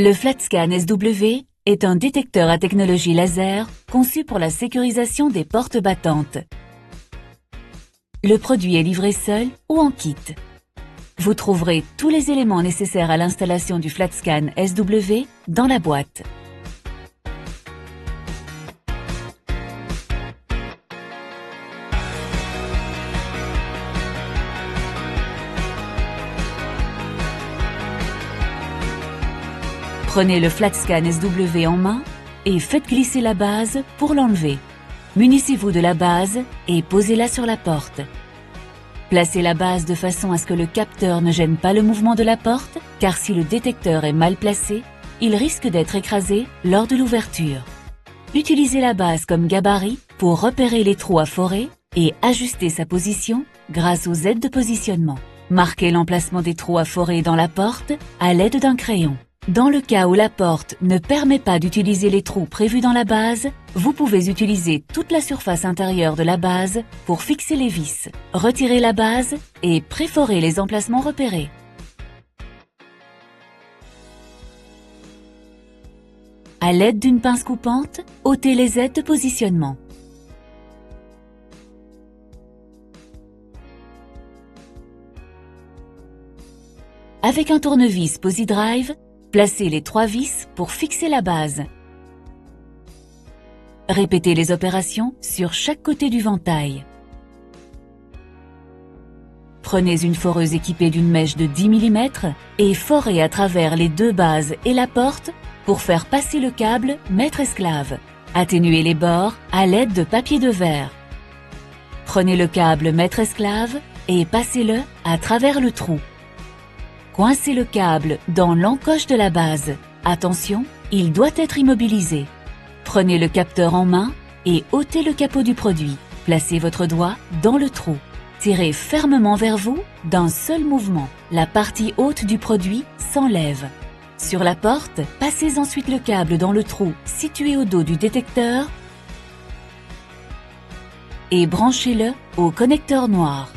Le FlatScan SW est un détecteur à technologie laser conçu pour la sécurisation des portes battantes. Le produit est livré seul ou en kit. Vous trouverez tous les éléments nécessaires à l'installation du FlatScan SW dans la boîte. Prenez le FlatScan SW en main et faites glisser la base pour l'enlever. Munissez-vous de la base et posez-la sur la porte. Placez la base de façon à ce que le capteur ne gêne pas le mouvement de la porte, car si le détecteur est mal placé, il risque d'être écrasé lors de l'ouverture. Utilisez la base comme gabarit pour repérer les trous à forer et ajuster sa position grâce aux aides de positionnement. Marquez l'emplacement des trous à forer dans la porte à l'aide d'un crayon. Dans le cas où la porte ne permet pas d'utiliser les trous prévus dans la base, vous pouvez utiliser toute la surface intérieure de la base pour fixer les vis. Retirez la base et préforez les emplacements repérés. À l'aide d'une pince coupante, ôtez les aides de positionnement. Avec un tournevis PosiDrive, placez les 3 vis pour fixer la base. Répétez les opérations sur chaque côté du ventail. Prenez une foreuse équipée d'une mèche de 10 mm et forez à travers les 2 bases et la porte pour faire passer le câble maître-esclave. Atténuez les bords à l'aide de papier de verre. Prenez le câble maître-esclave et passez-le à travers le trou. Coincez le câble dans l'encoche de la base. Attention, il doit être immobilisé. Prenez le capteur en main et ôtez le capot du produit. Placez votre doigt dans le trou. Tirez fermement vers vous d'un seul mouvement. La partie haute du produit s'enlève. Sur la porte, passez ensuite le câble dans le trou situé au dos du détecteur et branchez-le au connecteur noir.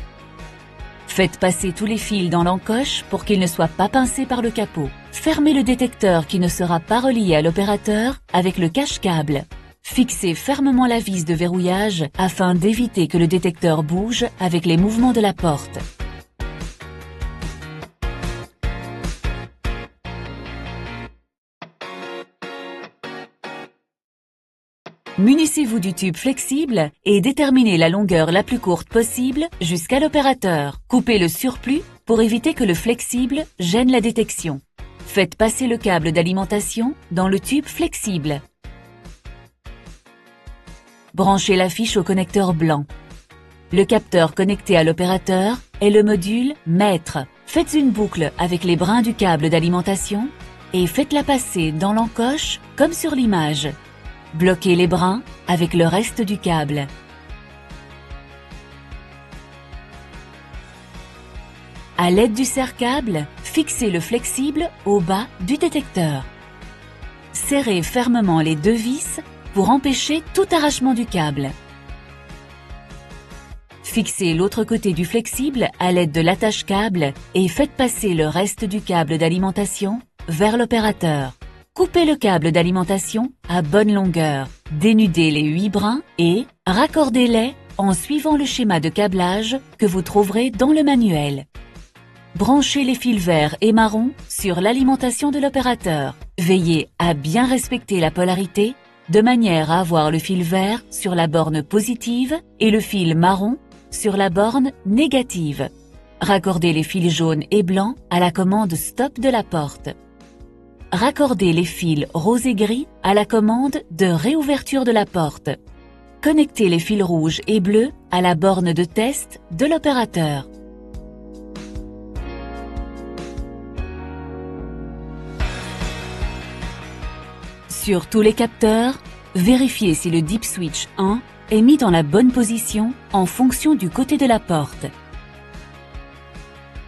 Faites passer tous les fils dans l'encoche pour qu'ils ne soient pas pincés par le capot. Fermez le détecteur qui ne sera pas relié à l'opérateur avec le cache-câble. Fixez fermement la vis de verrouillage afin d'éviter que le détecteur bouge avec les mouvements de la porte. Munissez-vous du tube flexible et déterminez la longueur la plus courte possible jusqu'à l'opérateur. Coupez le surplus pour éviter que le flexible gêne la détection. Faites passer le câble d'alimentation dans le tube flexible. Branchez la fiche au connecteur blanc. Le capteur connecté à l'opérateur est le module maître. Faites une boucle avec les brins du câble d'alimentation et faites-la passer dans l'encoche comme sur l'image. Bloquez les brins avec le reste du câble. À l'aide du serre-câble, fixez le flexible au bas du détecteur. Serrez fermement les 2 vis pour empêcher tout arrachement du câble. Fixez l'autre côté du flexible à l'aide de l'attache-câble et faites passer le reste du câble d'alimentation vers l'opérateur. Coupez le câble d'alimentation à bonne longueur, dénudez les 8 brins et raccordez-les en suivant le schéma de câblage que vous trouverez dans le manuel. Branchez les fils verts et marrons sur l'alimentation de l'opérateur. Veillez à bien respecter la polarité de manière à avoir le fil vert sur la borne positive et le fil marron sur la borne négative. Raccordez les fils jaunes et blancs à la commande stop de la porte. Raccordez les fils rose et gris à la commande de réouverture de la porte. Connectez les fils rouges et bleus à la borne de test de l'opérateur. Sur tous les capteurs, vérifiez si le Deep Switch 1 est mis dans la bonne position en fonction du côté de la porte.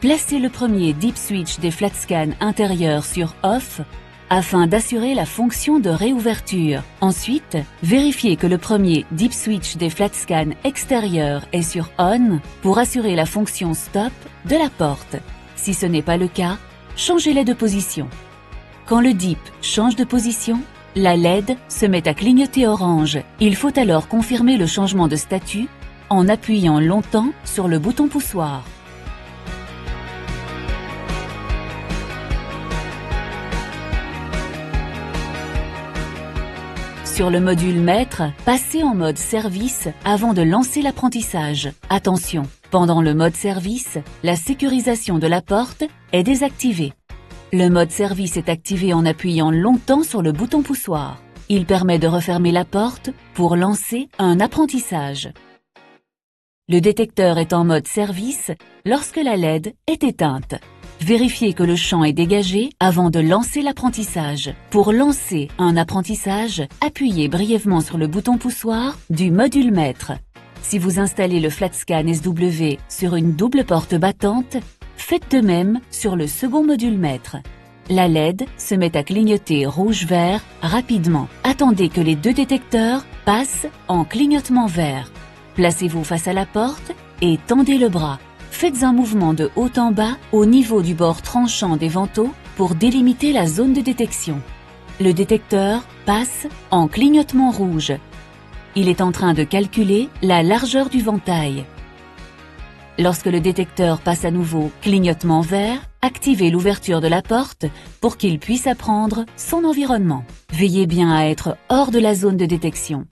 Placez le premier Deep Switch des FlatScan intérieurs sur Off afin d'assurer la fonction de réouverture. Ensuite, vérifiez que le premier Deep Switch des FlatScan extérieurs est sur On pour assurer la fonction Stop de la porte. Si ce n'est pas le cas, changez-les de position. Quand le DIP change de position, la LED se met à clignoter orange. Il faut alors confirmer le changement de statut en appuyant longtemps sur le bouton poussoir. Sur le module maître, passez en mode service avant de lancer l'apprentissage. Attention, pendant le mode service, la sécurisation de la porte est désactivée. Le mode service est activé en appuyant longtemps sur le bouton poussoir. Il permet de refermer la porte pour lancer un apprentissage. Le détecteur est en mode service lorsque la LED est éteinte. Vérifiez que le champ est dégagé avant de lancer l'apprentissage. Pour lancer un apprentissage, appuyez brièvement sur le bouton poussoir du module maître. Si vous installez le FlatScan SW sur une double porte battante, faites de même sur le second module maître. La LED se met à clignoter rouge-vert rapidement. Attendez que les deux détecteurs passent en clignotement vert. Placez-vous face à la porte et tendez le bras. Faites un mouvement de haut en bas au niveau du bord tranchant des vantaux pour délimiter la zone de détection. Le détecteur passe en clignotement rouge. Il est en train de calculer la largeur du ventail. Lorsque le détecteur passe à nouveau clignotement vert, activez l'ouverture de la porte pour qu'il puisse apprendre son environnement. Veillez bien à être hors de la zone de détection.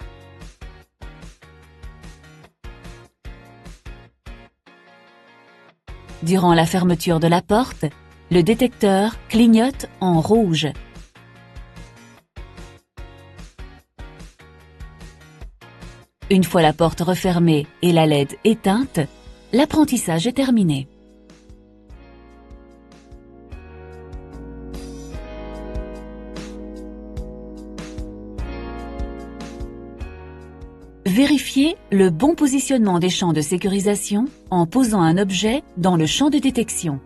Durant la fermeture de la porte, le détecteur clignote en rouge. Une fois la porte refermée et la LED éteinte, l'apprentissage est terminé. Vérifiez le bon positionnement des champs de sécurisation en posant un objet dans le champ de détection.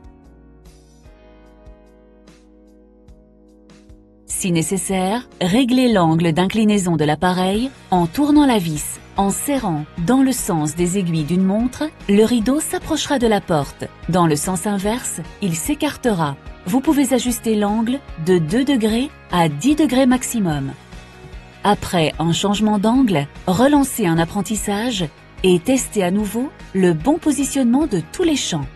Si nécessaire, réglez l'angle d'inclinaison de l'appareil en tournant la vis. En serrant dans le sens des aiguilles d'une montre, le rideau s'approchera de la porte. Dans le sens inverse, il s'écartera. Vous pouvez ajuster l'angle de 2 degrés à 10 degrés maximum. Après un changement d'angle, relancez un apprentissage et testez à nouveau le bon positionnement de tous les champs.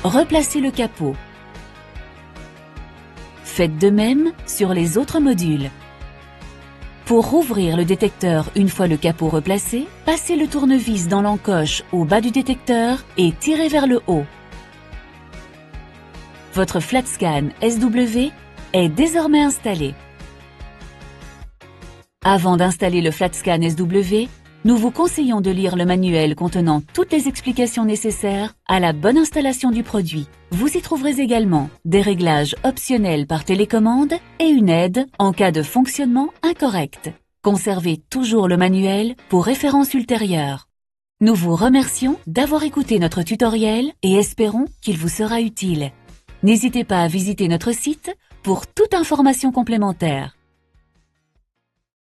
Replacez le capot. Faites de même sur les autres modules. Pour rouvrir le détecteur une fois le capot replacé, passez le tournevis dans l'encoche au bas du détecteur et tirez vers le haut. Votre FlatScan SW est désormais installé. Avant d'installer le FlatScan SW, nous vous conseillons de lire le manuel contenant toutes les explications nécessaires à la bonne installation du produit. Vous y trouverez également des réglages optionnels par télécommande et une aide en cas de fonctionnement incorrect. Conservez toujours le manuel pour référence ultérieure. Nous vous remercions d'avoir écouté notre tutoriel et espérons qu'il vous sera utile. N'hésitez pas à visiter notre site pour toute information complémentaire.